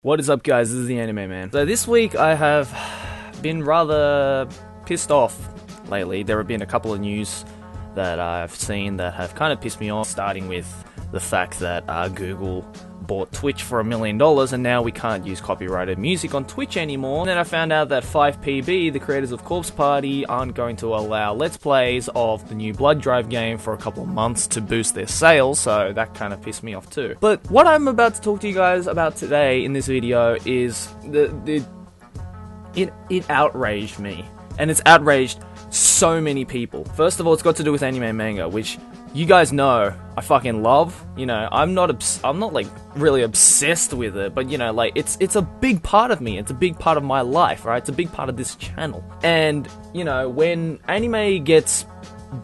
What is up, guys? This is the Anime Man. So this week I have been rather pissed off lately. There have been a couple of news that I've seen that have kind of pissed me off, starting with the fact that Google bought Twitch for $1 million and now we can't use copyrighted music on Twitch anymore. And then I found out that 5PB, the creators of Corpse Party, aren't going to allow Let's Plays of the new Blood Drive game for a couple of months to boost their sales, so that kind of pissed me off too. But what I'm about to talk to you guys about today in this video is it outraged me, and it's outraged so many people. First of all, it's got to do with anime and manga, which you guys know I fucking love. You know, I'm not like really obsessed with it, but you know, like it's a big part of me. It's a big part of my life, right? It's a big part of this channel. And you know, when anime gets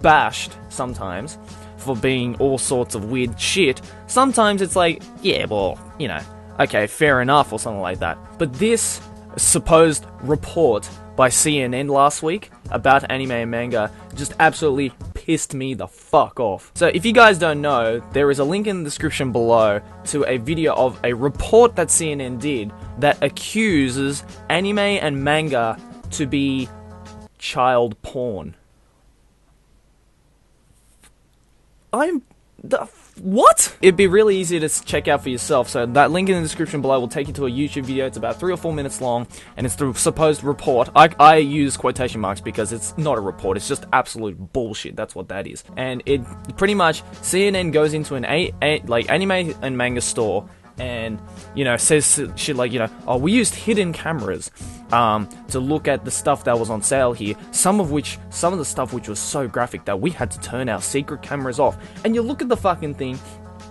bashed sometimes for being all sorts of weird shit, sometimes it's like, yeah, well, you know, okay, fair enough, or something like that. But this supposed report by CNN last week about anime and manga just absolutely pissed me the fuck off. So if you guys don't know, there is a link in the description below to a video of a report that CNN did that accuses anime and manga to be child porn. What? It'd be really easy to check out for yourself, so that link in the description below will take you to a YouTube video. It's about 3 or 4 minutes long, and it's the supposed report. I use quotation marks because it's not a report, it's just absolute bullshit, that's what that is. And it pretty much, CNN goes into an like anime and manga store, and, you know, says shit like, you know, oh, we used hidden cameras to look at the stuff that was on sale here, some of the stuff which was so graphic that we had to turn our secret cameras off. And you look at the fucking thing,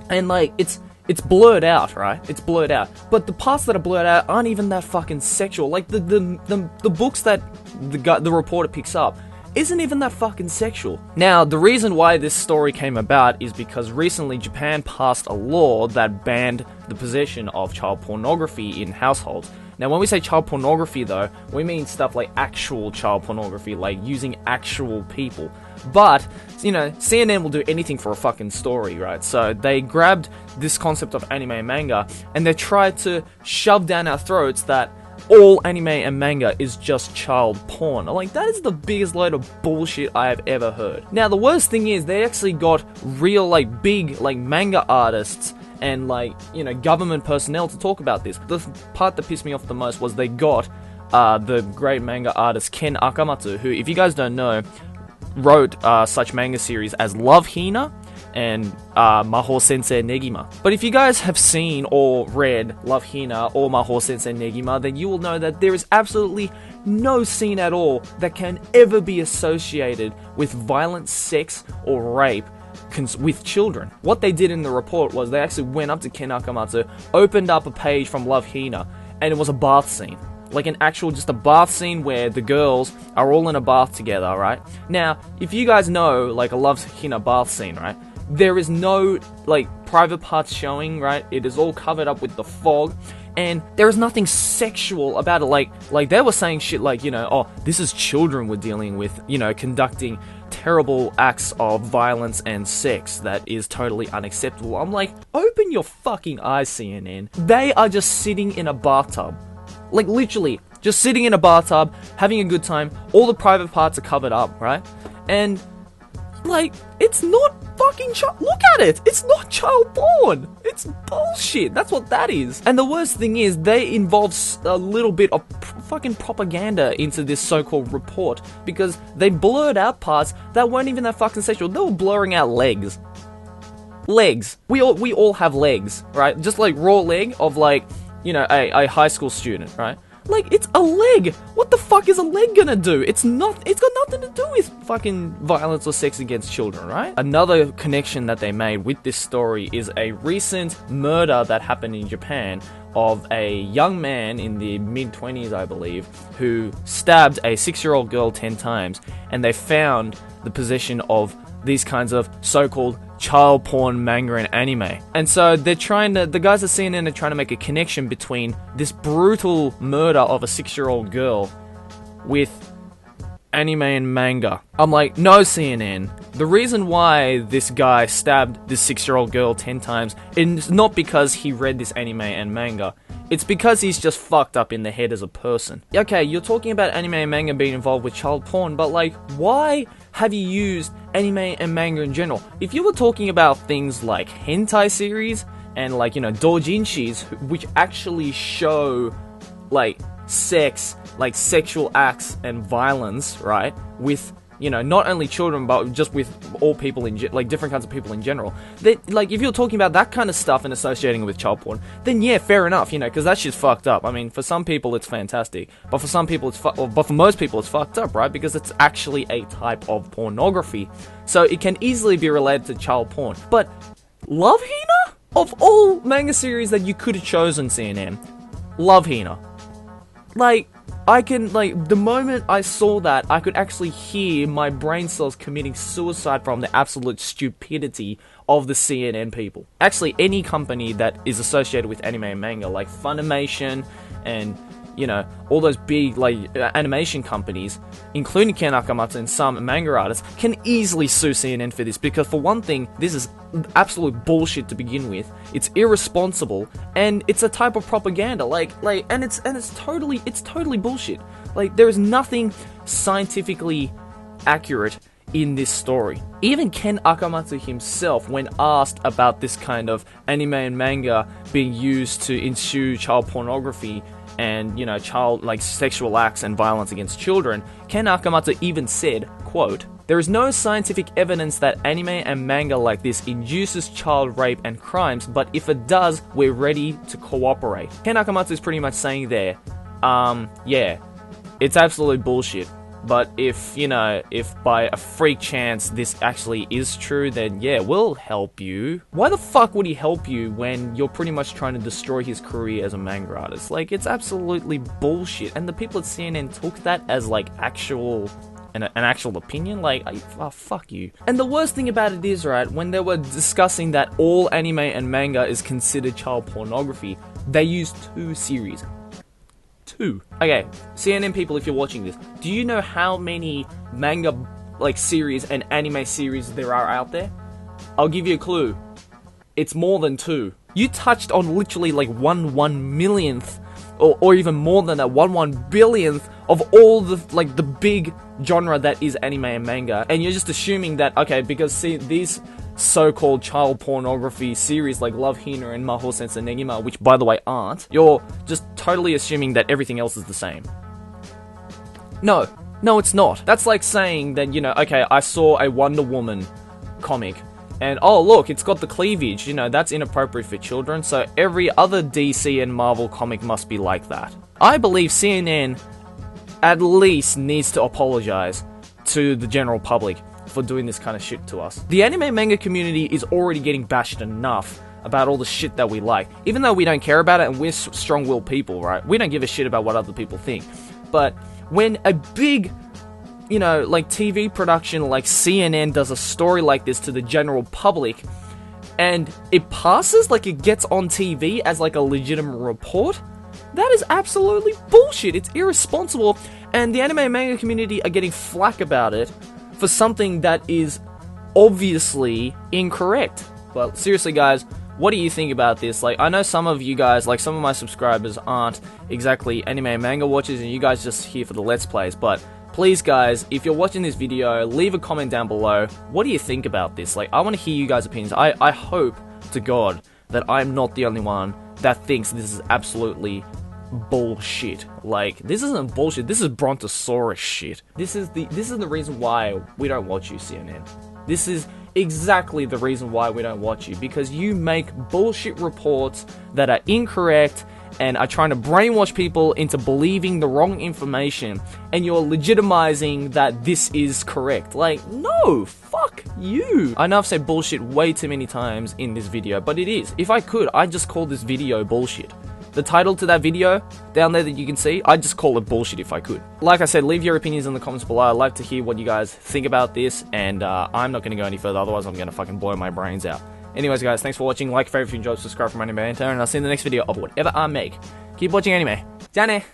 and like, it's blurred out, right? It's blurred out. But the parts that are blurred out aren't even that fucking sexual. Like, the books that the reporter picks up isn't even that fucking sexual. Now, the reason why this story came about is because recently Japan passed a law that banned the possession of child pornography in households. Now, when we say child pornography, though, we mean stuff like actual child pornography, like using actual people. But, you know, CNN will do anything for a fucking story, right? So they grabbed this concept of anime and manga, and they tried to shove down our throats that all anime and manga is just child porn. Like, that is the biggest load of bullshit I have ever heard. Now, the worst thing is, they actually got real, like, big, like, manga artists and, like, you know, government personnel to talk about this. The part that pissed me off the most was they got the great manga artist Ken Akamatsu, who, if you guys don't know, wrote such manga series as Love Hina and Mahou Sensei Negima. But if you guys have seen or read Love Hina or Mahou Sensei Negima, then you will know that there is absolutely no scene at all that can ever be associated with violent sex or rape with children. What they did in the report was they actually went up to Ken Akamatsu, opened up a page from Love Hina, and it was a bath scene. Like an actual, just a bath scene where the girls are all in a bath together, right? Now, if you guys know, like, a Love Hina bath scene, right? There is no, like, private parts showing, right? It is all covered up with the fog, and there is nothing sexual about it. Like they were saying shit like, you know, oh, this is children we're dealing with, you know, conducting terrible acts of violence and sex that is totally unacceptable. I'm like, open your fucking eyes, CNN. They are just sitting in a bathtub. Like, literally, just sitting in a bathtub, having a good time. All the private parts are covered up, right? And, like, it's not fucking look at it! It's not child porn! It's bullshit! That's what that is. And the worst thing is, they involve a little bit of fucking propaganda into this so-called report, because they blurred out parts that weren't even that fucking sexual. They were blurring out legs. Legs. We all have legs, right? Just like raw leg of, like, you know, a high school student, right? Like, it's a leg! What the fuck is a leg gonna do? It's got nothing to do with fucking violence or sex against children, right? Another connection that they made with this story is a recent murder that happened in Japan of a young man in the mid-20s, I believe, who stabbed a 6-year-old girl 10 times, and they found the possession of these kinds of so-called child porn manga and anime. And so the guys at CNN are trying to make a connection between this brutal murder of a 6-year-old girl with anime and manga. I'm like, no, CNN. The reason why this guy stabbed this 6-year-old girl 10 times is not because he read this anime and manga. It's because he's just fucked up in the head as a person. Okay, you're talking about anime and manga being involved with child porn, but like, why have you used anime and manga in general? If you were talking about things like hentai series and like, you know, doujinshis, which actually show like sex, like sexual acts and violence, right, with, you know, not only children, but just with all people like different kinds of people in general. That, like, if you're talking about that kind of stuff and associating it with child porn, then yeah, fair enough, you know, because that shit's fucked up. I mean, for some people it's fantastic, but for some people but for most people it's fucked up, right? Because it's actually a type of pornography, so it can easily be related to child porn. But Love Hina, of all manga series that you could have chosen, CNN, Love Hina, like, I can, like, the moment I saw that, I could actually hear my brain cells committing suicide from the absolute stupidity of the CNN people. Actually, any company that is associated with anime and manga, like Funimation and, you know, all those big, like, animation companies, including Ken Akamatsu and some manga artists, can easily sue CNN for this, because for one thing, this is absolute bullshit to begin with. It's irresponsible, and it's a type of propaganda, and it's totally bullshit. Like, there is nothing scientifically accurate in this story. Even Ken Akamatsu himself, when asked about this kind of anime and manga being used to ensue child pornography and, you know, like sexual acts and violence against children, Ken Akamatsu even said, quote, "There is no scientific evidence that anime and manga like this induces child rape and crimes, but if it does, we're ready to cooperate." Ken Akamatsu is pretty much saying there, yeah, it's absolute bullshit. But if, you know, if by a freak chance this actually is true, then yeah, we'll help you. Why the fuck would he help you when you're pretty much trying to destroy his career as a manga artist? Like, it's absolutely bullshit. And the people at CNN took that as like an actual opinion. Like, oh, fuck you. And the worst thing about it is, right, when they were discussing that all anime and manga is considered child pornography, they used 2 series. 2. Okay, CNN people, if you're watching this, do you know how many manga, like, series and anime series there are out there? I'll give you a clue. It's more than 2. You touched on literally like 1/1,000,000th, or even more than that, 1/1,000,000,000th of all the, like, the big genre that is anime and manga, and you're just assuming that, okay, because see, these so-called child pornography series like Love Hina and Mahou Sensei Negima, which by the way aren't, you're just totally assuming that everything else is the same. No, it's not. That's like saying that, you know, okay, I saw a Wonder Woman comic, and oh look, it's got the cleavage, you know, that's inappropriate for children, so every other DC and Marvel comic must be like that. I believe CNN at least needs to apologize to the general public for doing this kind of shit to us. The anime manga community is already getting bashed enough about all the shit that we like, even though we don't care about it and we're strong-willed people, right? We don't give a shit about what other people think. But when a big, you know, like TV production like CNN does a story like this to the general public, and it passes, like it gets on TV as like a legitimate report, that is absolutely bullshit. It's irresponsible, and the anime and manga community are getting flack about it for something that is obviously incorrect. But seriously, guys, what do you think about this? Like, I know some of you guys, like some of my subscribers, aren't exactly anime and manga watchers, and you guys just here for the Let's Plays, but please, guys, if you're watching this video, leave a comment down below. What do you think about this? Like, I want to hear you guys' opinions. I hope to God that I'm not the only one that thinks this is absolutely bullshit. Like, this isn't bullshit, this is brontosaurus shit. This is the reason why we don't watch you, CNN. This is exactly the reason why we don't watch you, because you make bullshit reports that are incorrect and are trying to brainwash people into believing the wrong information, and you're legitimizing that this is correct. Like, no, fuck you. I know I've said bullshit way too many times in this video, but it is. If I could, I'd just call this video bullshit. The title to that video, down there that you can see, I'd just call it bullshit if I could. Like I said, leave your opinions in the comments below. I'd like to hear what you guys think about this, and I'm not going to go any further, otherwise I'm going to fucking blow my brains out. Anyways, guys, thanks for watching. Like, favorite if you enjoyed, subscribe for my anime, and I'll see you in the next video of whatever I make. Keep watching anime. Ja ne!